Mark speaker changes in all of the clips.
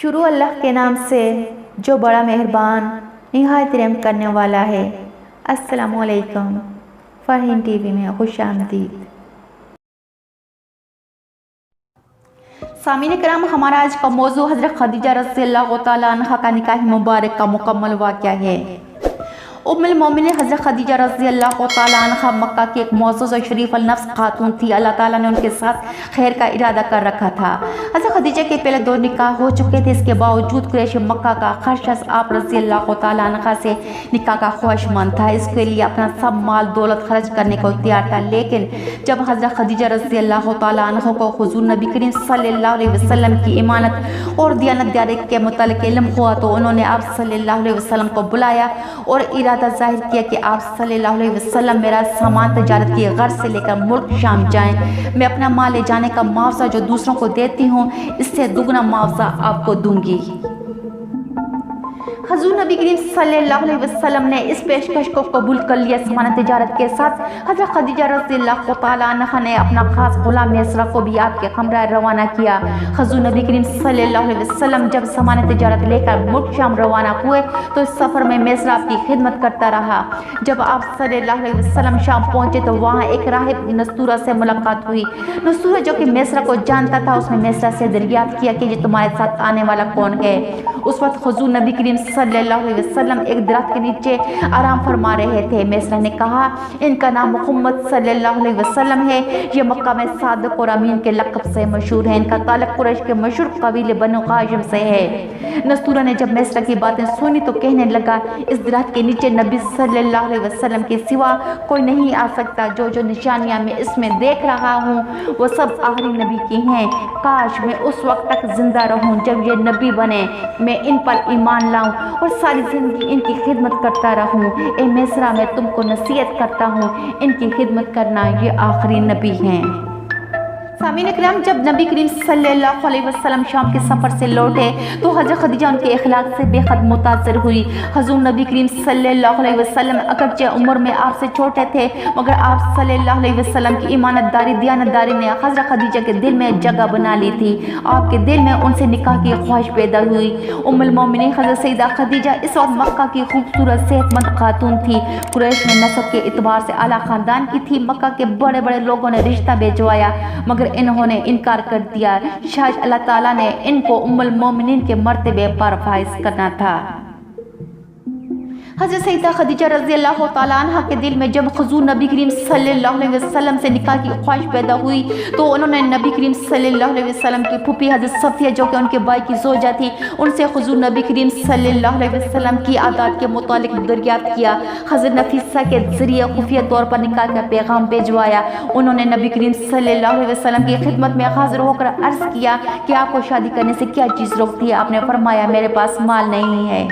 Speaker 1: شروع اللہ کے نام سے جو بڑا مہربان نہایت رحم کرنے والا ہے۔ السلام علیکم، فرحین ٹی وی میں خوش آمدید۔ سامعین کرام، ہمارا آج کا موضوع حضرت خدیجہ رضی اللہ تعالیٰ عنہ کا نکاح مبارک کا مکمل واقعہ ہے۔ ام المومنین حضرت خدیجہ رضی اللہ تعالیٰ عنہ مکہ کی ایک معزز و شریف النفس خاتون تھی۔ اللہ تعالیٰ نے ان کے ساتھ خیر کا ارادہ کر رکھا تھا۔ حضرت خدیجہ کے پہلے 2 نکاح ہو چکے تھے، اس کے باوجود قریش مکہ کا ہر شخص آپ رضی اللہ تعالیٰ عنہ سے نکاح کا خواہشمند تھا، اس کے لیے اپنا سب مال دولت خرچ کرنے کو تیار تھا۔ لیکن جب حضرت خدیجہ رضی اللہ تعالیٰ عنہ کو حضور نبی کریم صلی اللہ علیہ وسلم کی ایمانت اور دیانت داری کے متعلق علم ہوا تو انہوں نے آپ صلی اللہ علیہ وسلم کو بلایا اور ارادہ ظاہر کیا کہ آپ صلی اللہ علیہ وسلم میرا سامان تجارت کی غرض سے لے کر ملک شام جائیں، میں اپنا مال لے جانے کا معاوضہ جو دوسروں کو دیتی ہوں اس سے دگنا معاوضہ آپ کو دوں گی۔ حضور نبی کریم صلی اللہ علیہ وسلم نے اس پیشکش کو قبول کر لیا۔ سامان تجارت کے ساتھ حضرت خدیجہ رضی اللہ تعالیٰ عنہ نے اپنا خاص غلام میسرہ کو بھی آپ کے ہمراہ روانہ کیا۔ حضور نبی کریم صلی اللہ علیہ وسلم جب سامان تجارت لے کر ملک شام روانہ ہوئے تو اس سفر میں میسرہ آپ کی خدمت کرتا رہا۔ جب آپ صلی اللہ علیہ وسلم شام پہنچے تو وہاں ایک راہب نستورہ سے ملاقات ہوئی۔ نستورہ جو کہ میسرہ کو جانتا تھا، اس نے میسرہ سے دریافت کیا کہ یہ تمہارے ساتھ آنے والا کون ہے۔ اس وقت حضور نبی کریم صلی اللہ علیہ وسلم ایک درخت کے نیچے آرام فرما رہے تھے۔ میسرہ نے کہا، ان کا نام محمد صلی اللہ علیہ وسلم ہے، یہ مکہ میں صادق اور امین کے لقب سے مشہور ہے، ان کا تعلق قریش کے مشہور قبیلے بنو ہاشم سے ہے۔ نستورہ نے جب میسرہ کی باتیں سنی تو کہنے لگا، اس درخت کے نیچے نبی صلی اللہ علیہ وسلم کے سوا کوئی نہیں آ سکتا، جو نشانیاں میں اس میں دیکھ رہا ہوں وہ سب آخری نبی کی ہیں۔ کاش میں اس وقت تک زندہ رہوں جب یہ نبی بنے، میں ان پر ایمان لاؤں اور ساری زندگی ان کی خدمت کرتا رہوں۔ اے میسرہ، میں تم کو نصیحت کرتا ہوں، ان کی خدمت کرنا، یہ آخری نبی ہیں۔ سامعین کرام، جب نبی کریم صلی اللہ علیہ وسلم شام کے سفر سے لوٹے تو حضرت خدیجہ ان کے اخلاق سے بے حد متاثر ہوئی۔ حضور نبی کریم صلی اللہ علیہ وسلم اگرچہ عمر میں آپ سے چھوٹے تھے مگر آپ صلی اللہ علیہ وسلم کی ایمانت داری دیانت داری نے حضرت خدیجہ کے دل میں جگہ بنا لی تھی۔ آپ کے دل میں ان سے نکاح کی خواہش پیدا ہوئی۔ ام المومنین حضرت سیدہ خدیجہ اس وقت مکہ کی خوبصورت صحت مند خاتون تھی۔ قریش میں نسب کے اعتبار سے اعلیٰ خاندان کی تھی۔ مکہ کے بڑے بڑے لوگوں نے رشتہ بھیجوایا مگر انہوں نے انکار کر دیا۔ شاید اللہ تعالیٰ نے ان کو ام المومنین کے مرتبے پر فائز کرنا تھا۔ حضرت سیدہ خدیجہ رضی اللہ تعالیٰ عنہ کے دل میں جب حضور نبی کریم صلی اللہ علیہ وسلم سے نکاح کی خواہش پیدا ہوئی تو انہوں نے نبی کریم صلی اللہ علیہ وسلم کی پھوپھی حضرت صفیہ جو کہ ان کے بھائی کی زوجہ تھی، ان سے حضور نبی کریم صلی اللہ علیہ وسلم کی عادات کے متعلق دریافت کیا۔ حضرت نفیسہ کے ذریعے خفیہ طور پر نکاح کا پیغام بھیجوایا۔ انہوں نے نبی کریم صلی اللہ علیہ وسلم کی خدمت میں حاضر ہو کر عرض کیا کہ آپ کو شادی کرنے سے کیا چیز روکتی ہے؟ آپ نے فرمایا، میرے پاس مال نہیں ہے۔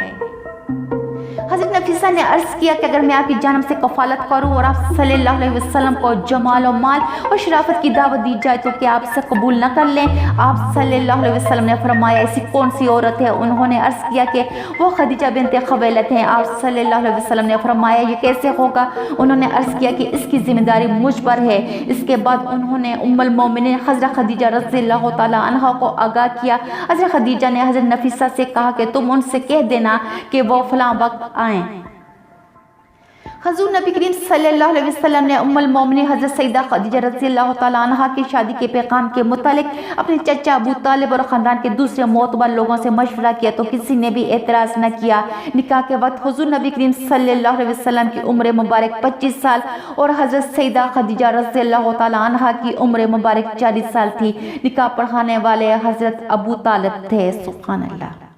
Speaker 1: حضرت نفیسہ نے عرض کیا کہ اگر میں آپ کی جانب سے کفالت کروں اور آپ صلی اللہ علیہ وسلم کو جمال و مال اور شرافت کی دعوت دی جائے تو کیا آپ سے قبول نہ کر لیں؟ آپ صلی اللہ علیہ وسلم نے فرمایا، ایسی کون سی عورت ہے؟ انہوں نے عرض کیا کہ وہ خدیجہ بنت خویلد ہیں۔ آپ صلی اللہ علیہ وسلم نے فرمایا، یہ کیسے ہوگا؟ انہوں نے عرض کیا کہ اس کی ذمہ داری مجھ پر ہے۔ اس کے بعد انہوں نے ام المومنین حضرت خدیجہ رضی اللہ تعالیٰ عنہ کو آگاہ کیا۔ حضرت خدیجہ نے حضرت نفیسہ سے کہا کہ تم ان سے کہہ دینا کہ وہ فلاں وقت آئیں۔ حضور نبی کریم صلی اللہ علیہ وسلم نے ام المومنین حضرت سیدہ خدیجہ رضی اللہ تعالیٰ عنہ کی شادی کے پیغام کے متعلق اپنے چچا ابو طالب اور خاندان کے دوسرے معتبر لوگوں سے مشورہ کیا تو کسی نے بھی اعتراض نہ کیا۔ نکاح کے وقت حضور نبی کریم صلی اللہ علیہ وسلم کی عمر مبارک 25 سال اور حضرت سیدہ خدیجہ رضی اللہ تعالیٰ عنہ کی عمر مبارک 40 سال تھی۔ نکاح پڑھانے والے حضرت ابو طالب تھے۔ سبحان اللہ۔